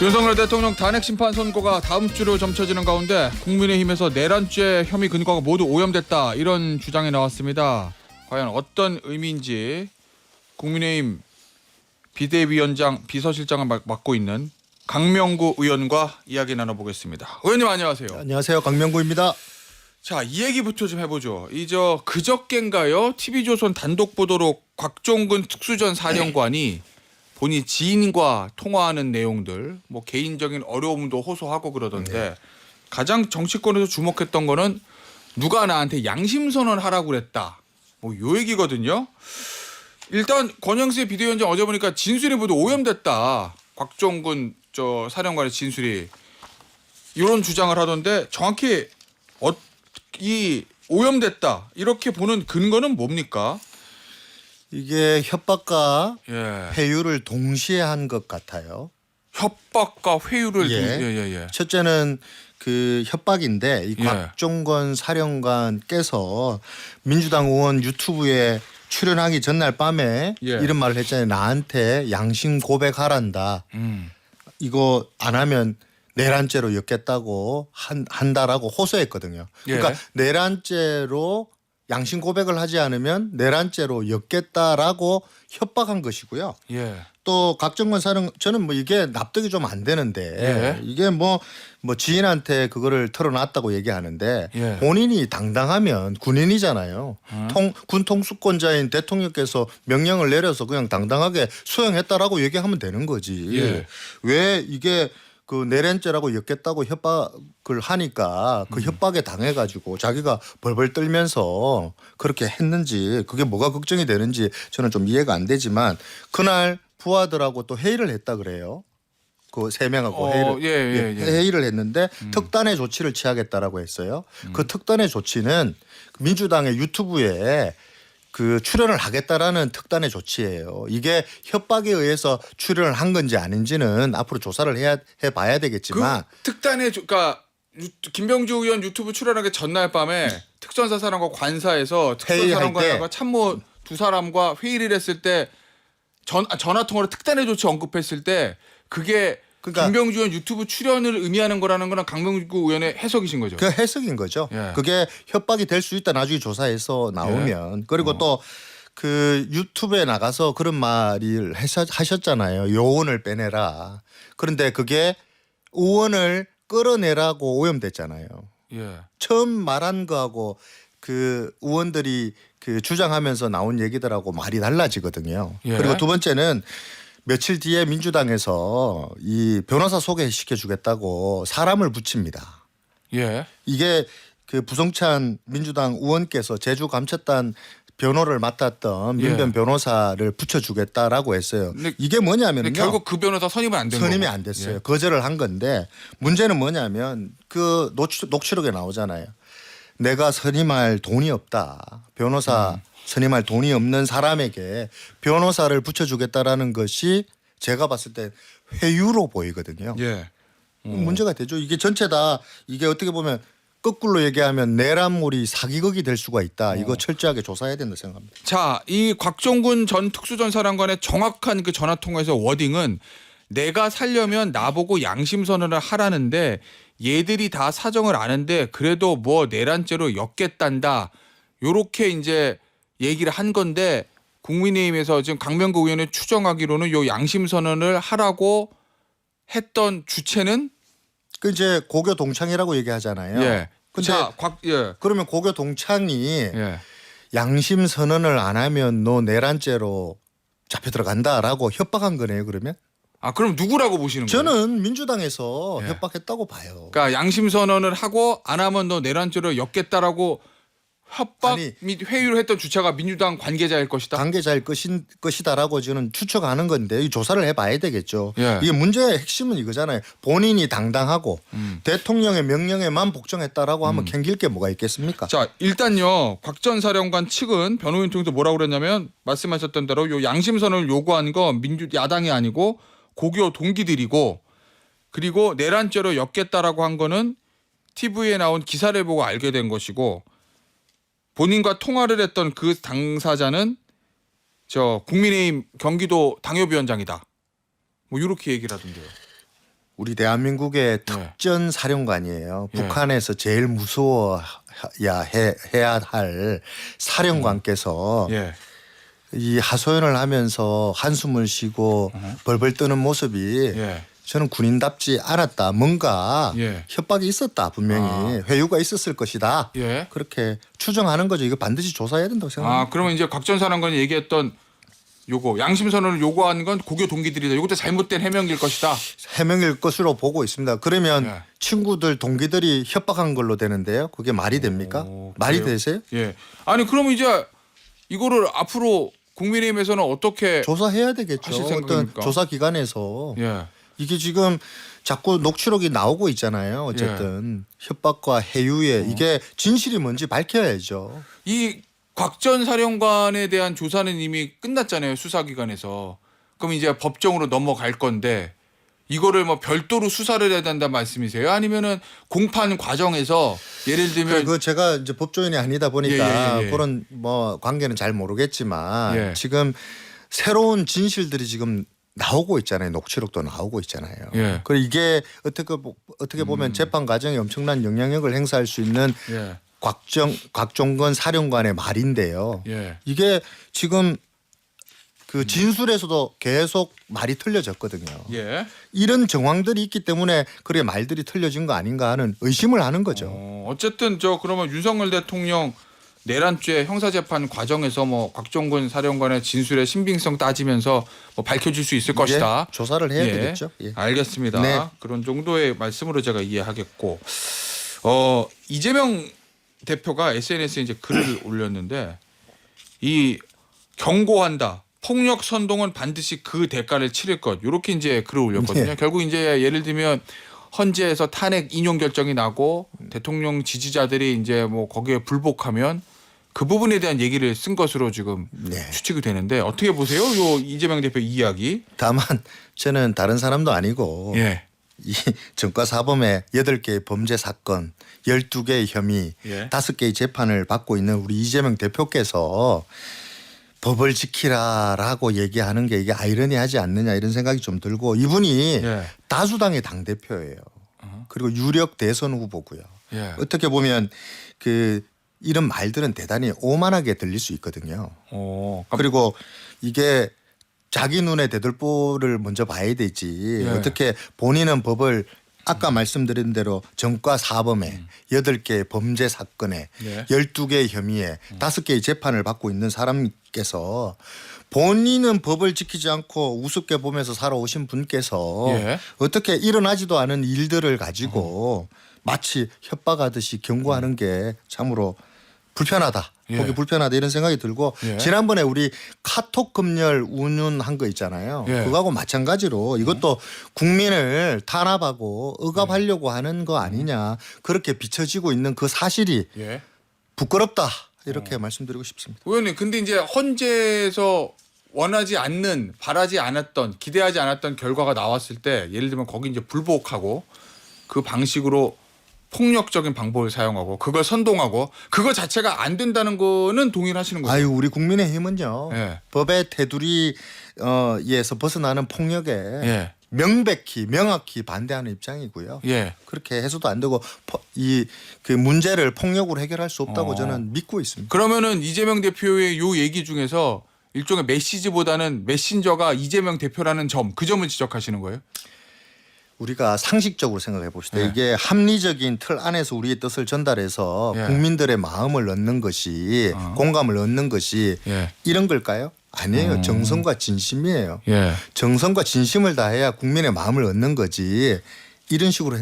윤석열 대통령 탄핵 심판 선고가 다음 주로 점쳐지는 가운데 국민의힘에서 내란죄 혐의 근거가 모두 오염됐다 이런 주장이 나왔습니다. 과연 어떤 의미인지 국민의힘 비대위원장 비서실장을 맡고 있는 강명구 의원과 이야기 나눠보겠습니다. 의원님 안녕하세요. 안녕하세요. 강명구입니다. 자, 이 얘기부터 좀 해보죠. 그저께인가요? TV조선 단독 보도로 곽종근 특수전 사령관이 본인 지인과 통화하는 내용들, 뭐 개인적인 어려움도 호소하고 그러던데 가장 정치권에서 주목했던 거는 누가 나한테 양심선언 하라고 그랬다. 뭐 요 얘기거든요. 일단 권영세 비대위원장 어제 보니까 진술이 모두 오염됐다. 곽종근 사령관의 진술이 이런 주장을 하던데 정확히 이 오염됐다 이렇게 보는 근거는 뭡니까? 이게 협박과 예. 회유를 동시에 한 것 같아요. 협박과 회유를 예. 첫째는 그 협박인데 이 곽종건 사령관께서 민주당 의원 유튜브에 출연하기 전날 밤에 이런 말을 했잖아요. 나한테 양심 고백하란다. 이거 안 하면 내란죄로 엮겠다고 한다라고 호소했거든요. 그러니까 내란죄로 양심 고백을 하지 않으면 내란죄로 엮겠다라고 협박한 것이고요. 또 곽종건 사령 저는 뭐 이게 납득이 좀 안 되는데 이게 뭐 지인한테 그거를 털어놨다고 얘기하는데 본인이 당당하면 군인이잖아요. 군 통수권자인 대통령께서 명령을 내려서 그냥 당당하게 수행했다라고 얘기하면 되는 거지. 왜 이게 그 내란죄라고 엮겠다고 협박을 하니까 그 협박에 당해가지고 자기가 벌벌 떨면서 그렇게 했는지 그게 뭐가 걱정이 되는지 저는 좀 이해가 안 되지만 그날 부하들하고 또 회의를 했다 그래요. 그 세 명하고 회의를 했는데 특단의 조치를 취하겠다라고 했어요. 그 특단의 조치는 민주당의 유튜브에 그 출연을 하겠다라는 특단의 조치예요. 이게 협박에 의해서 출연을 한 건지 아닌지는 앞으로 조사를 해봐야 되겠지만 그 특단의 그러니까 김병주 의원 유튜브 출연하기 전날 밤에 특전사사령과 관사에서 특전사령관과 참모 두 사람과 회의를 했을 때 전화 통화로 특단의 조치 언급했을 때 그게 그러니까 김병주 의원 유튜브 출연을 의미하는 거라는 거는 강명구 의원의 해석이신 거죠. 그 해석인 거죠. 그게 협박이 될 수 있다 나중에 조사해서 나오면. 그리고 또 그 유튜브에 나가서 그런 말을 하셨잖아요. 요원을 빼내라. 그런데 그게 의원을 끌어내라고 오염됐잖아요. 처음 말한 거하고 그 의원들이 그 주장하면서 나온 얘기들하고 말이 달라지거든요. 그리고 두 번째는 며칠 뒤에 민주당에서 이 변호사 소개시켜 주겠다고 사람을 붙입니다. 이게 그 부성찬 민주당 의원께서 제주감찰단 변호를 맡았던 민변 변호사를 붙여주겠다라고 했어요. 이게 뭐냐면요. 결국 그 변호사 선임은 안 된 거고. 선임이 안 됐어요. 거절을 한 건데 문제는 뭐냐면 그 녹취록에 나오잖아요. 내가 선임할 돈이 없다. 변호사 선임할 돈이 없는 사람에게 변호사를 붙여주겠다라는 것이 제가 봤을 때 회유로 보이거든요. 문제가 되죠. 이게 전체 다 이게 어떻게 보면 거꾸로 얘기하면 내란몰이 사기극이 될 수가 있다. 이거 철저하게 조사해야 된다 생각합니다. 자, 이 곽종근 전 특수전사령관의 정확한 그 전화 통화에서 워딩은 내가 살려면 나보고 양심선언을 하라는데 얘들이 다 사정을 아는데 그래도 뭐 내란죄로 엮겠단다. 요렇게 이제 얘기를 한 건데 국민의힘에서 지금 강명구 의원이 추정하기로는 요 양심선언을 하라고 했던 주체는 그 이제 고교 동창이라고 얘기하잖아요. 근데 그러면 고교 동창이 양심 선언을 안 하면 너 내란죄로 잡혀 들어간다라고 협박한 거네요. 그러면? 그럼 누구라고 보시는 거예요? 저는 민주당에서 협박했다고 봐요. 그러니까 양심 선언을 하고 안 하면 너 내란죄로 엮겠다라고 협박 및 회유를 했던 주체가 민주당 관계자일 것이다. 관계자일 것이다라고 저는 추측하는 건데 이 조사를 해봐야 되겠죠. 이게 문제의 핵심은 이거잖아요. 본인이 당당하고 대통령의 명령에만 복종했다라고 하면 캥길 게 뭐가 있겠습니까? 자, 일단요. 곽 전 사령관 측은 변호인 통해서 뭐라고 그랬냐면 말씀하셨던 대로 요 양심 선언을 요구한 건 야당이 아니고 고교 동기들이고 그리고 내란죄로 엮겠다라고 한 거는 TV에 나온 기사를 보고 알게 된 것이고 본인과 통화를 했던 그 당사자는 국민의힘 경기도 당협위원장이다. 뭐 이렇게 얘기를 하던데요. 우리 대한민국의 특전 사령관이에요. 북한에서 제일 무서워야 해야 할 사령관께서 이 하소연을 하면서 한숨을 쉬고 벌벌 떠는 모습이 저는 군인답지 않았다. 뭔가 협박이 있었다. 분명히 회유가 있었을 것이다. 그렇게 추정하는 거죠. 이거 반드시 조사해야 된다고 생각합니다. 그러면 이제 곽 전 사령관이 얘기했던 요거 양심 선언을 요구한 건 고교 동기들이다. 이것도 잘못된 해명일 것이다. 해명일 것으로 보고 있습니다. 그러면 친구들 동기들이 협박한 걸로 되는데요. 그게 말이 됩니까? 말이 되세요? 아니 그러면 이제 이거를 앞으로 국민의힘에서는 어떻게 조사해야 되겠죠. 어떤 조사 기관에서 이게 지금 자꾸 녹취록이 나오고 있잖아요. 어쨌든 협박과 해유에 이게 진실이 뭔지 밝혀야죠. 이 곽 전 사령관에 대한 조사는 이미 끝났잖아요. 수사기관에서. 그럼 이제 법정으로 넘어갈 건데 이거를 뭐 별도로 수사를 해야 된다는 말씀이세요? 아니면은 공판 과정에서 예를 들면 그 제가 이제 법조인이 아니다 보니까 그런 뭐 관계는 잘 모르겠지만 지금 새로운 진실들이 지금 나오고 있잖아요. 녹취록도 나오고 있잖아요. 그리고 이게 어떻게 보면 재판 과정에 엄청난 영향력을 행사할 수 있는 곽종건 사령관의 말인데요. 이게 지금 그 진술에서도 계속 말이 틀려졌거든요. 이런 정황들이 있기 때문에 그래 말들이 틀려진 거 아닌가 하는 의심을 하는 거죠. 어쨌든 그러면 윤석열 대통령 내란죄 형사재판 과정에서 뭐 곽종건 사령관의 진술의 신빙성 따지면서 뭐 밝혀질 수 있을 것이다. 조사를 해야 되겠죠. 알겠습니다. 그런 정도의 말씀으로 제가 이해하겠고 이재명 대표가 SNS에 이제 글을 올렸는데 이 경고한다. 폭력 선동은 반드시 그 대가를 치를 것. 이렇게 이제 글을 올렸거든요. 결국 이제 예를 들면 헌재에서 탄핵 인용 결정이 나고 대통령 지지자들이 이제 뭐 거기에 불복하면 그 부분에 대한 얘기를 쓴 것으로 지금 추측이 되는데 어떻게 보세요? 요 이재명 대표 이야기. 다만 저는 다른 사람도 아니고 이 전과사범의 8개의 범죄 사건 12개의 혐의 5개의 재판을 받고 있는 우리 이재명 대표께서 법을 지키라라고 얘기하는 게 이게 아이러니하지 않느냐 이런 생각이 좀 들고 이분이 다수당의 당대표예요. 그리고 유력 대선 후보고요. 어떻게 보면 이런 말들은 대단히 오만하게 들릴 수 있거든요. 그리고 이게 자기 눈에 대들보를 먼저 봐야 되지 어떻게 본인은 법을 아까 말씀드린 대로 전과 사범에 8개의 범죄 사건에 12개의 혐의에 5개의 재판을 받고 있는 사람께서 본인은 법을 지키지 않고 우습게 보면서 살아오신 분께서 어떻게 일어나지도 않은 일들을 가지고 마치 협박하듯이 경고하는 게 참으로 불편하다. 보기 불편하다 이런 생각이 들고 지난번에 우리 카톡 검열 운운한 거 있잖아요. 그거하고 마찬가지로 이것도 국민을 탄압하고 억압하려고 하는 거 아니냐. 그렇게 비춰지고 있는 그 사실이 부끄럽다. 이렇게 말씀드리고 싶습니다. 의원님 근데 이제 헌재에서 원하지 않는 바라지 않았던 기대하지 않았던 결과가 나왔을 때 예를 들면 거기 이제 불복하고 그 방식으로 폭력적인 방법을 사용하고 그걸 선동하고 그거 자체가 안 된다는 거는 동의하시는 거죠? 아유 우리 국민의힘은요. 법의 테두리에서 벗어나는 폭력에 명확히 반대하는 입장이고요. 그렇게 해서도 안 되고 그 문제를 폭력으로 해결할 수 없다고 저는 믿고 있습니다. 그러면은 이재명 대표의 요 얘기 중에서 일종의 메시지보다는 메신저가 이재명 대표라는 그 점을 지적하시는 거예요? 우리가 상식적으로 생각해 봅시다. 이게 합리적인 틀 안에서 우리의 뜻을 전달해서 국민들의 마음을 얻는 것이 공감을 얻는 것이 이런 걸까요? 아니에요. 정성과 진심이에요. 정성과 진심을 다해야 국민의 마음을 얻는 거지. 이런 식으로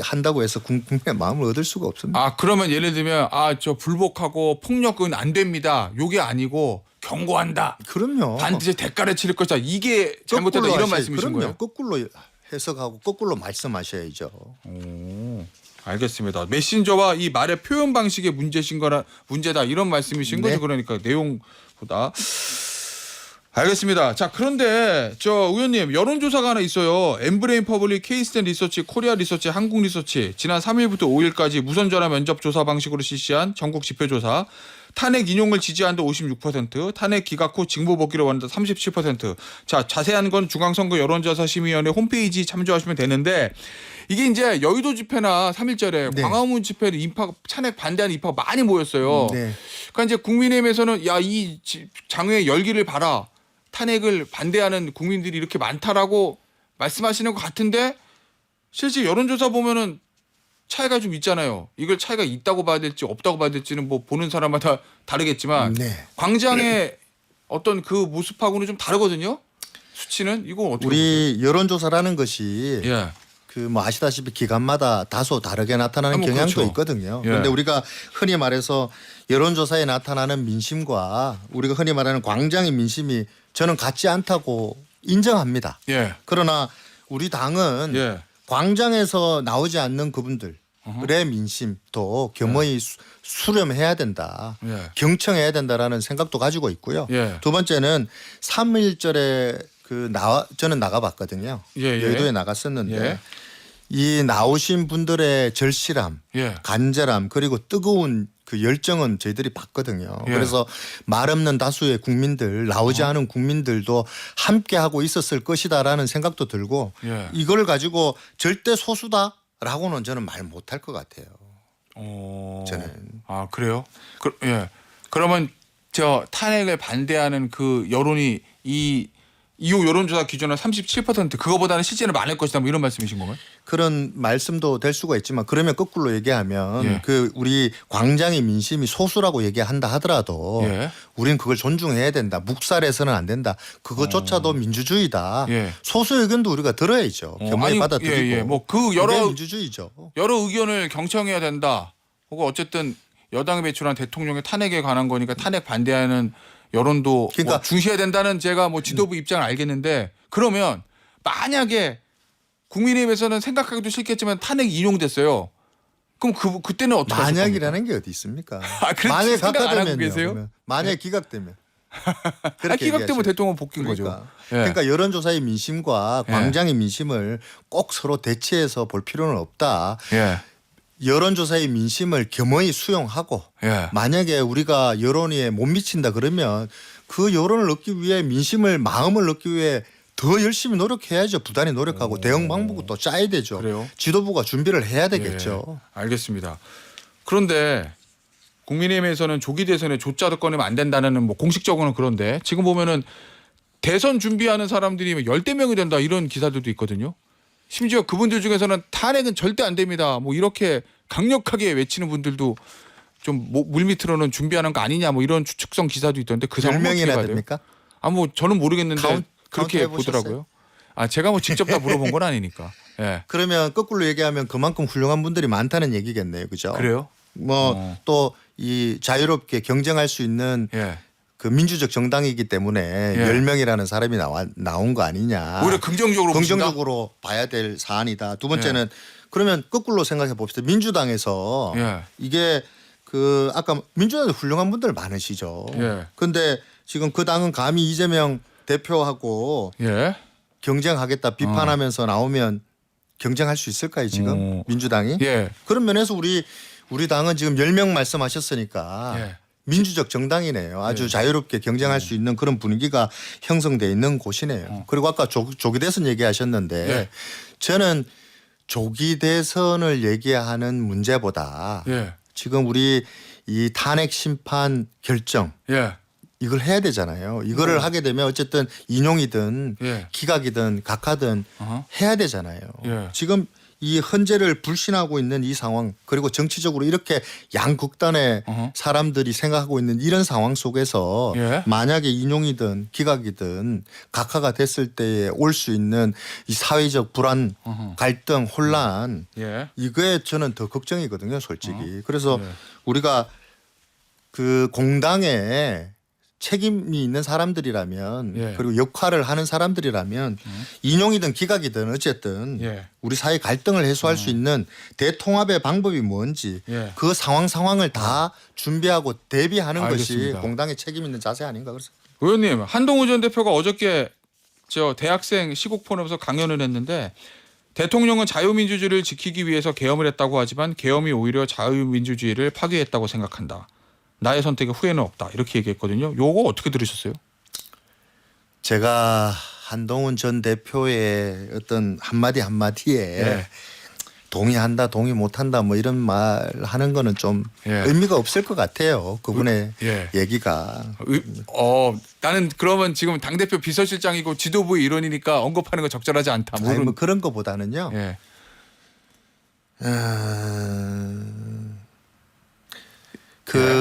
한다고 해서 국민의 마음을 얻을 수가 없습니다. 그러면 예를 들면 저 불복하고 폭력은 안 됩니다. 요게 아니고 경고한다. 그럼요. 반드시 대가를 치를 것이다. 이게 잘못됐다 이런 말씀이신 거예요? 거꾸로 해석하고 거꾸로 말씀하셔야죠. 알겠습니다. 메신저와 이 말의 표현 방식의 문제다 이런 말씀이신 거죠. 그러니까 내용보다. 알겠습니다. 자 그런데 의원님 여론조사가 하나 있어요. 엠브레인 퍼블릭, 케이스텐 리서치, 코리아 리서치, 한국 리서치 지난 3일부터 5일까지 무선전화 면접 조사 방식으로 실시한 전국 지표조사 탄핵 인용을 지지한다 56%, 탄핵 기각 후 징보 복귀를 원한다 37%. 자, 자세한 건 중앙선거 여론조사 심의위원회 홈페이지 참조하시면 되는데 이게 이제 여의도 집회나 3.1절에 네. 광화문 집회는 탄핵 반대하는 인파가 많이 모였어요. 네. 그러니까 이제 국민의힘에서는 야, 이 장외의 열기를 봐라. 탄핵을 반대하는 국민들이 이렇게 많다라고 말씀하시는 것 같은데 실제 여론조사 보면은 차이가 좀 있잖아요. 이걸 차이가 있다고 봐야 될지 없다고 봐야 될지는 뭐 보는 사람마다 다르겠지만 네. 광장의 어떤 그 모습하고는 좀 다르거든요. 수치는 이거 어떻게 우리 여론조사라는 것이 보세요? 예. 그 뭐 아시다시피 기간마다 다소 다르게 나타나는 뭐 경향도 그렇죠. 있거든요. 예. 그런데 우리가 흔히 말해서 여론조사에 나타나는 민심과 우리가 흔히 말하는 광장의 민심이 저는 같지 않다고 인정합니다. 예. 그러나 우리 당은 예. 광장에서 나오지 않는 그분들의 민심도 겸허히 수렴해야 된다. 예. 경청해야 된다라는 생각도 가지고 있고요. 예. 두 번째는 3.1절에 저는 나가봤거든요. 예, 예. 여의도에 나갔었는데 예. 이 나오신 분들의 절실함, 예. 간절함 그리고 뜨거운 그 열정은 저희들이 봤거든요. 예. 그래서 말 없는 다수의 국민들 나오지 않은 국민들도 함께 하고 있었을 것이다라는 생각도 들고 예. 이걸 가지고 절대 소수다라고는 저는 말 못할 것 같아요. 저는. 아, 그래요? 예. 그러면 저 탄핵을 반대하는 그 여론이 이 이후 여론조사 기준은 37% 그거보다는 실제는 많을 것이다 뭐 이런 말씀이신 건가요? 그런 말씀도 될 수가 있지만 그러면 거꾸로 얘기하면 예. 그 우리 광장의 민심이 소수라고 얘기한다 하더라도 예. 우리는 그걸 존중해야 된다. 묵살해서는 안 된다. 그것조차도 민주주의다. 예. 소수 의견도 우리가 들어야죠. 겸허히 받아들이고. 예, 예. 뭐 그 그게 여러 민주주의죠. 의견을 경청해야 된다. 혹은 어쨌든 여당이 배출한 대통령의 탄핵에 관한 거니까 탄핵 반대하는 여론도 그러니까 뭐 중시해야 된다는 제가 뭐 지도부 입장을 알겠는데 그러면 만약에 국민의힘에서는 생각하기도 싫겠지만 탄핵이 인용됐어요. 그럼 그때는 어떻게 하실 겁니까? 만약이라는 게 어디 있습니까? 아, 그렇지. 만약 생각 안 하고 각하되면요. 계세요? 그러면. 만약 기각되면. 아, 기각되면 대통령 복귀인 거죠. 예. 그러니까 여론조사의 민심과 예. 광장의 민심을 꼭 서로 대치해서 볼 필요는 없다. 예. 여론조사의 민심을 겸허히 수용하고 예. 만약에 우리가 여론에 못 미친다 그러면 그 여론을 얻기 위해 마음을 얻기 위해 더 열심히 노력해야죠. 부단히 노력하고 대응 방법도 또 짜야 되죠. 그래요? 지도부가 준비를 해야 되겠죠. 예. 알겠습니다. 그런데 국민의힘에서는 조기 대선에 조짜도 꺼내면 안 된다는 뭐 공식적으로는 그런데 지금 보면은 대선 준비하는 사람들이 열대 명이 된다 이런 기사들도 있거든요. 심지어 그분들 중에서는 탄핵은 절대 안 됩니다. 뭐 이렇게 강력하게 외치는 분들도 좀 물밑으로는 준비하는 거 아니냐 뭐 이런 추측성 기사도 있던데 그 상황 어떻게 10명이나 봐야 돼요? 됩니까? 아 뭐 저는 모르겠는데 카운트 그렇게 해보셨어요? 보더라고요. 아 제가 뭐 직접 다 물어본 건 아니니까. 예. 그러면 거꾸로 얘기하면 그만큼 훌륭한 분들이 많다는 얘기겠네요. 그죠? 그래요? 뭐 또 이 자유롭게 경쟁할 수 있는 예. 그 민주적 정당이기 때문에 예. 10명이라는 사람이 나온 거 아니냐. 오히려 긍정적으로 보신다? 긍정적으로 봐야 될 사안이다. 두 번째는 그러면 거꾸로 생각해 봅시다. 민주당에서 예. 이게 그 아까 민주당에 훌륭한 분들 많으시죠. 예. 그런데 지금 그 당은 감히 이재명 대표하고 예. 경쟁하겠다 비판하면서 나오면 경쟁할 수 있을까요 지금 민주당이? 예. 그런 면에서 우리 당은 지금 10명 말씀하셨으니까 예. 민주적 정당이네요. 아주 자유롭게 경쟁할 수 있는 그런 분위기가 형성돼 있는 곳이네요. 그리고 아까 조기 대선 얘기하셨는데 예. 저는 조기 대선을 얘기하는 문제보다 예. 지금 우리 이 탄핵 심판 결정 예. 이걸 해야 되잖아요. 이거를 하게 되면 어쨌든 인용이든 예. 기각이든 각하든 어허. 해야 되잖아요. 예. 지금 이 헌재를 불신하고 있는 이 상황 그리고 정치적으로 이렇게 양극단의 어허. 사람들이 생각하고 있는 이런 상황 속에서 예. 만약에 인용이든 기각이든 각하가 됐을 때에 올 수 있는 이 사회적 불안, 어허. 갈등, 혼란 예. 이거에 저는 더 걱정이거든요, 솔직히. 그래서 예. 우리가 그 공당에 책임이 있는 사람들이라면 예. 그리고 역할을 하는 사람들이라면 인용이든 기각이든 어쨌든 예. 우리 사회 갈등을 해소할 수 있는 대통합의 방법이 뭔지 예. 그 상황을 다 준비하고 대비하는 알겠습니다. 것이 공당의 책임 있는 자세 아닌가 그래서 의원님 한동훈 전 대표가 어저께 저 대학생 시국 포럼에서 강연을 했는데 대통령은 자유민주주의를 지키기 위해서 계엄을 했다고 하지만 계엄이 오히려 자유민주주의를 파괴했다고 생각한다. 나의 선택에 후회는 없다 이렇게 얘기했거든요. 요거 어떻게 들으셨어요? 제가 한동훈 전 대표의 어떤 한마디 한마디에 예. 동의한다, 동의 못한다 뭐 이런 말 하는 거는 좀 예. 의미가 없을 것 같아요. 그분의 예. 얘기가. 나는 그러면 지금 당대표 비서실장이고 지도부의 일원이니까 언급하는 거 적절하지 않다. 아니 뭐 그런 거보다는요. 예.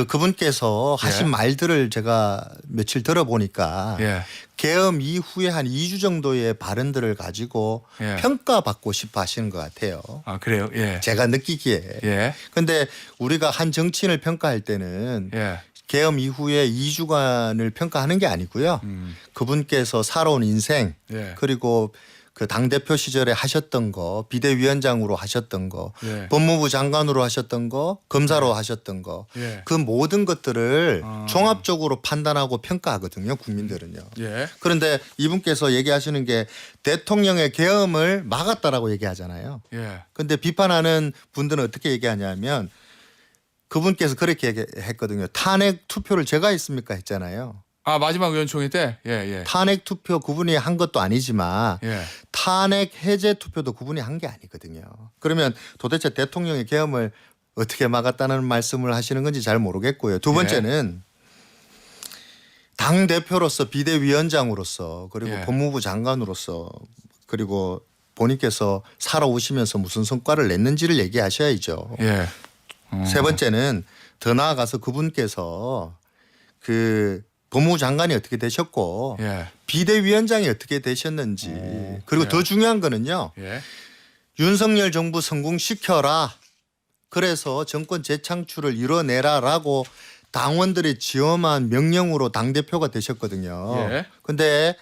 그분께서 하신 예. 말들을 제가 며칠 들어보니까 예. 계엄 이후에 한 2주 정도의 발언들을 가지고 예. 평가받고 싶어 하시는 것 같아요. 아 그래요. 예. 제가 느끼기에. 예. 근데 우리가 한 정치인을 평가할 때는 예. 계엄 이후에 2주간을 평가하는 게 아니고요. 그분께서 살아온 인생 예. 그리고 그 당대표 시절에 하셨던 거, 비대위원장으로 하셨던 거, 예. 법무부 장관으로 하셨던 거, 검사로 하셨던 거, 예. 그 모든 것들을 종합적으로 판단하고 평가하거든요. 국민들은요. 예. 그런데 이분께서 얘기하시는 게 대통령의 계엄을 막았다라고 얘기하잖아요. 예. 근데 비판하는 분들은 어떻게 얘기하냐면 그분께서 그렇게 얘기했거든요. 탄핵 투표를 제가 했습니까 했잖아요. 아 마지막 의원총회 때. 예. 예. 탄핵 투표 그분이 한 것도 아니지만 예. 탄핵 해제 투표도 그분이 한 게 아니거든요. 그러면 도대체 대통령의 계엄을 어떻게 막았다는 말씀을 하시는 건지 잘 모르겠고요. 두 번째는 당 대표로서 비대위원장으로서 그리고 예. 법무부 장관으로서 그리고 본인께서 살아오시면서 무슨 성과를 냈는지를 얘기하셔야죠. 예. 세 번째는 더 나아가서 그분께서 그 법무부 장관이 어떻게 되셨고 예. 비대위원장이 어떻게 되셨는지 그리고 예. 더 중요한 거는요. 예. 윤석열 정부 성공시켜라. 그래서 정권 재창출을 이뤄내라라고 당원들이 지엄한 명령으로 당대표가 되셨거든요. 예. 근데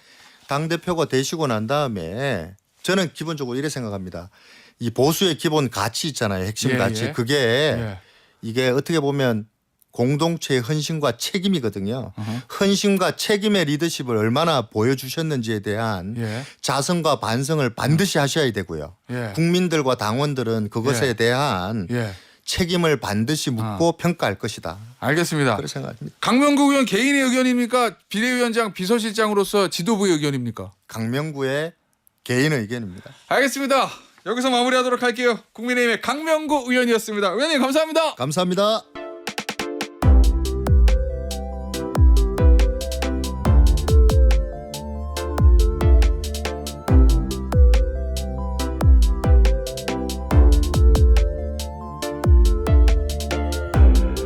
당대표가 되시고 난 다음에 저는 기본적으로 이렇게 생각합니다. 이 보수의 기본 가치 있잖아요. 핵심 예, 가치. 예. 그게 예. 이게 어떻게 보면 공동체의 헌신과 책임이거든요. 헌신과 책임의 리더십을 얼마나 보여주셨는지에 대한 예. 자성과 반성을 반드시 하셔야 되고요. 예. 국민들과 당원들은 그것에 예. 대한 예. 책임을 반드시 묻고 평가할 것이다. 알겠습니다. 그렇게 생각합니다. 강명국 의원 개인의 의견입니까? 비대위원장 비서실장으로서 지도부의 의견입니까? 강명구의 개인 의견입니다. 알겠습니다. 여기서 마무리하도록 할게요. 국민의힘의 강명국 의원이었습니다. 의원님 감사합니다. 감사합니다.